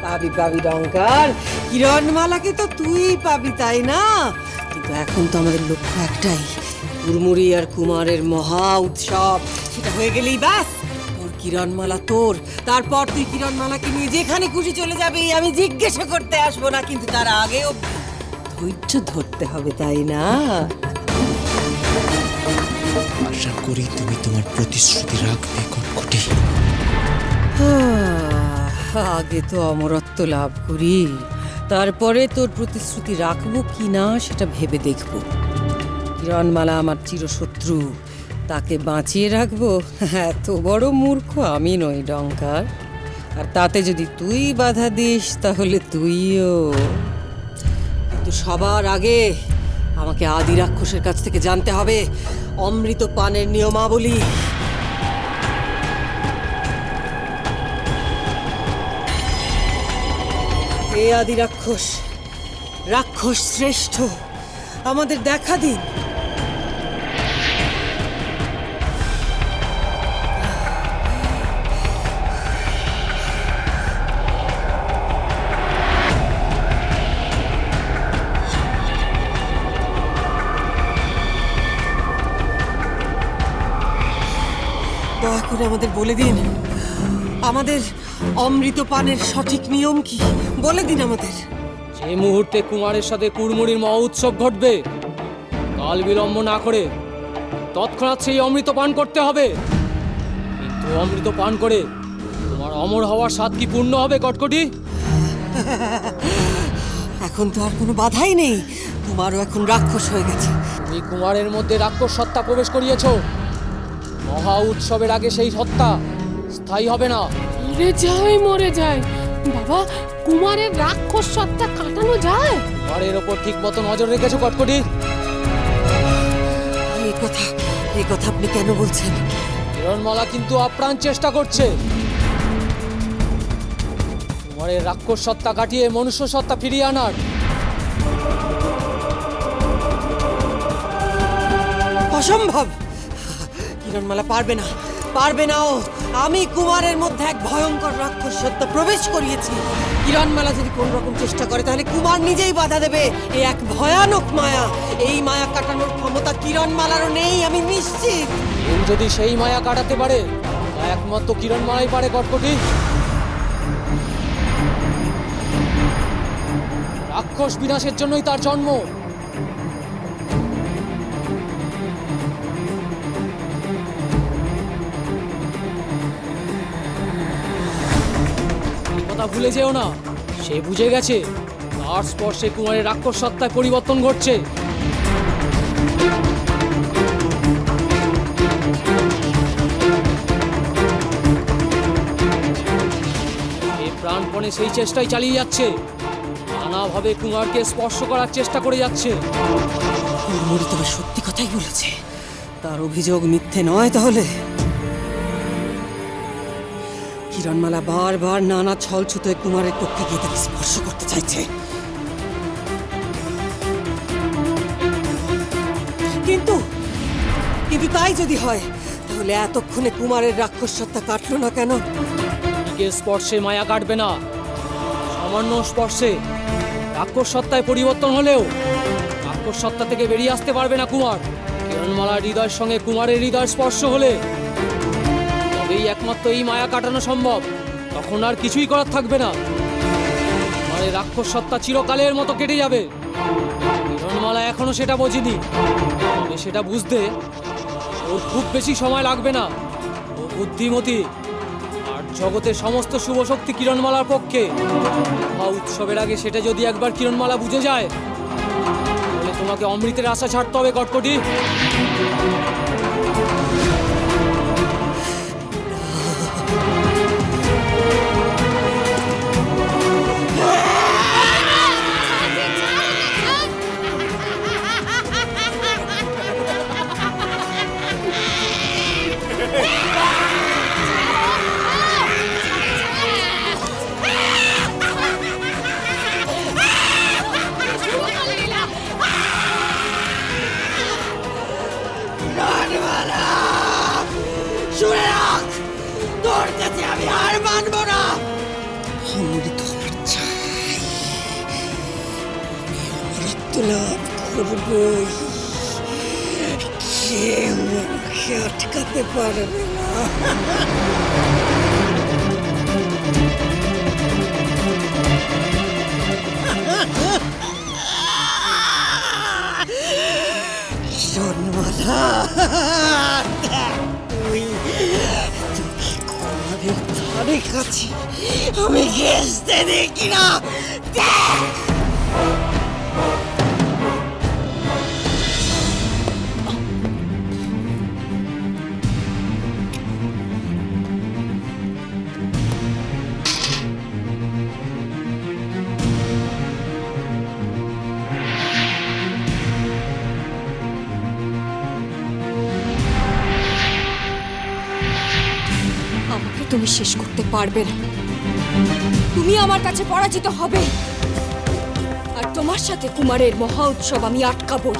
পাবি পাবি ডঙ্কার, কিরণমালাকে তো তুই পাবি, তাই না? কিন্তু এখন তো আমাদের লক্ষ্য একটাই, কুড়মুড়ি আর কুমারের মহা উৎসব। সেটা হয়ে গেলেই ব্যাস, তোর কিরণমালা তোর। তারপর তুই কিরণমালাকে নিয়ে যেখানে খুশি চলে যাবি, আমি জিজ্ঞাসা করতে আসবো না। কিন্তু তার আগেও ধৈর্য ধরতে হবে, তাই না? আশা করি তুমি তোমার প্রতিশ্রুতি রাখবে কটকটি। আগে তো অমরত্ব লাভ করি, তারপরে তোর প্রতিশ্রুতি রাখবো কি না সেটা ভেবে দেখব। কিরণমালা আমার চিরশত্রু, তাকে বাঁচিয়ে রাখবো এত বড় মূর্খ আমি নই ডঙ্কার। আর তাতে যদি তুই বাধা দিস তাহলে তুইও। কিন্তু সবার আগে আমাকে আদি রাক্ষসের কাছ থেকে জানতে হবে অমৃত পানের নিয়মাবলী। হে আদি রাক্ষস, রাক্ষস শ্রেষ্ঠ, আমাদের দেখা দিন। দয়া করে আমাদের বলে দিন, আমাদের অমৃত পানের সঠিক নিয়ম কি? বলে দিন আমাদের। যে মুহূর্তে কুমারের সাথে কুড়মুড়ির মহা উৎসব ঘটবে, কাল বিলম্ব না করে তৎক্ষণাৎ সেই অমৃত পান করতে হবে। কিন্তু অমৃত পান করে তোমার অমর হওয়ার স্বাদ কি পূর্ণ হবে কটকটি? এখন তো আর কোনো বাধাই নেই, তোমারও এখন রাক্ষস হয়ে গেছে। তুমি কুমারের মধ্যে রাক্ষস সত্তা প্রবেশ করিয়েছ। মহা উৎসবের আগে সেই সত্তা স্থায়ী হবে না। মরে যায় বাবা, কুমারের রাক্ষস সত্তা কাটানো যায়? কুমারের ওপর ঠিক মতো নজর রেখেছো কটকটি? এই কথা আপনি কেন বলছেন? কিরণমালা কিন্তু আপ্রাণ চেষ্টা করছে কুমারের রাক্ষস সত্তা কাটিয়ে মনুষ্য সত্তা ফিরিয়ে আনার। অসম্ভব, কিরণমালা পারবে না, পারবে না ও। আমি কুমারের মধ্যে এক ভয়ঙ্কর রাক্ষস সত্তা প্রবেশ করিয়েছি। কিরণমালা যদি কোন রকম চেষ্টা করে তাহলে কুমার নিজেই বাধা দেবে। এই এক ভয়ানক মায়া, এই মায়া কাটানোর ক্ষমতা কিরণমালারও নেই, আমি নিশ্চিত। কেউ যদি সেই মায়া কাটাতে পারে তা একমাত্র কিরণমালাই পারে কটকটি। রাক্ষস বিনাশের জন্যই তার জন্ম। কথা ভুলে যেও না, সে বুঝে গেছে তার স্পর্শে কুমারের রাক্ষস সত্তায় পরিবর্তন ঘটছে। এ প্রাণপণে সেই চেষ্টাই চালিয়ে যাচ্ছে, নানাভাবে কুমারকে স্পর্শ করার চেষ্টা করে যাচ্ছে। কুড়মুড়ি তবে সত্যি কথাই বলেছে, তার অভিযোগ মিথ্যে নয় তাহলে। কিরণমালা বারবার নানা ছলছুতোয় কুমারের পক্ষে গিয়ে তাকে স্পর্শ করতে চাইছে। কিন্তু কিন্তু তাই যদি হয় তাহলে এতক্ষণে কুমারের রাক্ষস সত্তা কাটলো না কেন? স্পর্শে মায়া কাটবে না, সামান্য স্পর্শে রাক্ষস সত্তায় পরিবর্তন হলেও রাক্ষস সত্তা থেকে বেরিয়ে আসতে পারবে না কুমার। কিরণমালার হৃদয়ের সঙ্গে কুমারের হৃদয় স্পর্শ হলে তবেই একমাত্র এই মায়া কাটানো সম্ভব। তখন আর কিছুই করার থাকবে না, মানে রাক্ষস সত্তা চিরকালের মতো কেটে যাবে। কিরণমালা এখনো সেটা বোঝেনি, তবে সেটা বুঝতে ওর খুব বেশি সময় লাগবে না। ও বুদ্ধিমতী, আর জগতের সমস্ত শুভ শক্তি কিরণমালার পক্ষে। উৎসবের আগে সেটা যদি একবার কিরণমালা বুঝে যায় তাহলে তোমাকে অমৃতের আশা ছাড়তে হবে কটকটি। শুনে রাখ, তোর কাছে আমি হার মানবো না। অমৃত আমার লাভ করবই, কেউ আমাকে আটকাতে পারবে না। জন্মালা, তুই কুমারের ধারে কাছে আমি ঘেঁষতে দেখি না। আমাকে তুমি শেষ করতে পারবে না। তুমি আমার কাছে পরাজিত হবে, আর তোমার সাথে কুমারের মহা উৎসব আমি আটকাবো।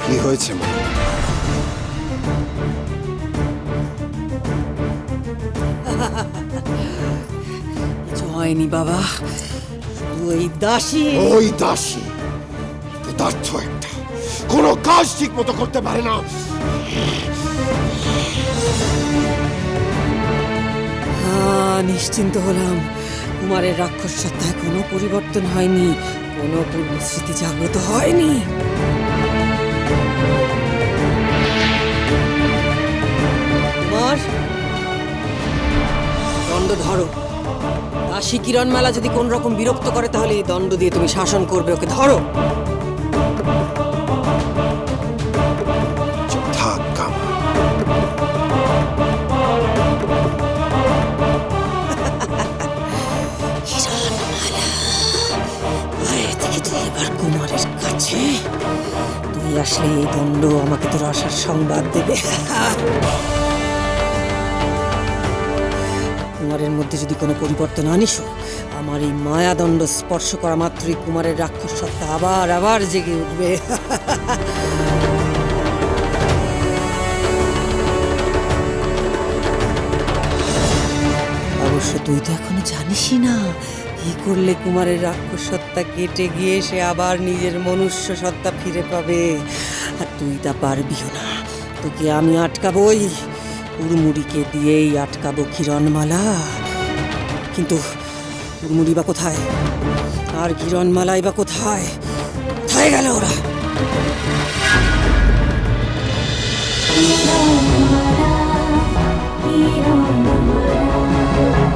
কি হয়েছে মা? কিছু হয়নি বাবা, ওই দাসী। ওই দাসী পদার্থ একটা, কোনো কাজ ঠিক মতো করতে পারে না। নিশ্চিন্ত হলাম, কুমারের রাক্ষস সত্তায় কোনো পরিবর্তন হয়নি, কোনো পূর্বস্মৃতি জাগ্রত হয়নি। কুমার, দণ্ড ধরো। দাসী কিরণমালা যদি কোন রকম বিরক্ত করে তাহলে এই দণ্ড দিয়ে তুমি শাসন করবে। ওকে ধরো। যথাজ্ঞা। তুই এবার কুমারের কাছে, তুই আসলে এই দণ্ড আমাকে তোর আসার সংবাদ দেবে। কুমারের মধ্যে যদি কোনো পরিবর্তন আনিস, আমার এই মায়াদণ্ড স্পর্শ করা মাত্রই কুমারের রাক্ষস সত্তা আবার আবার জেগে উঠবে। অবশ্য তুই তো এখনো জানিসই না কি করলে কুমারের রাক্ষস সত্তা কেটে গিয়ে সে আবার নিজের মনুষ্য সত্তা ফিরে পাবে। আর তুই তা পারবিও না, তোকে আমি আটকাবই। হুড়মুড়িকে দিয়েই আটকাবো কিরণমালা। কিন্তু হুড়মুড়ি বা কোথায়, আর কিরণমালাই বা কোথায়? কোথায় গেল ওরা?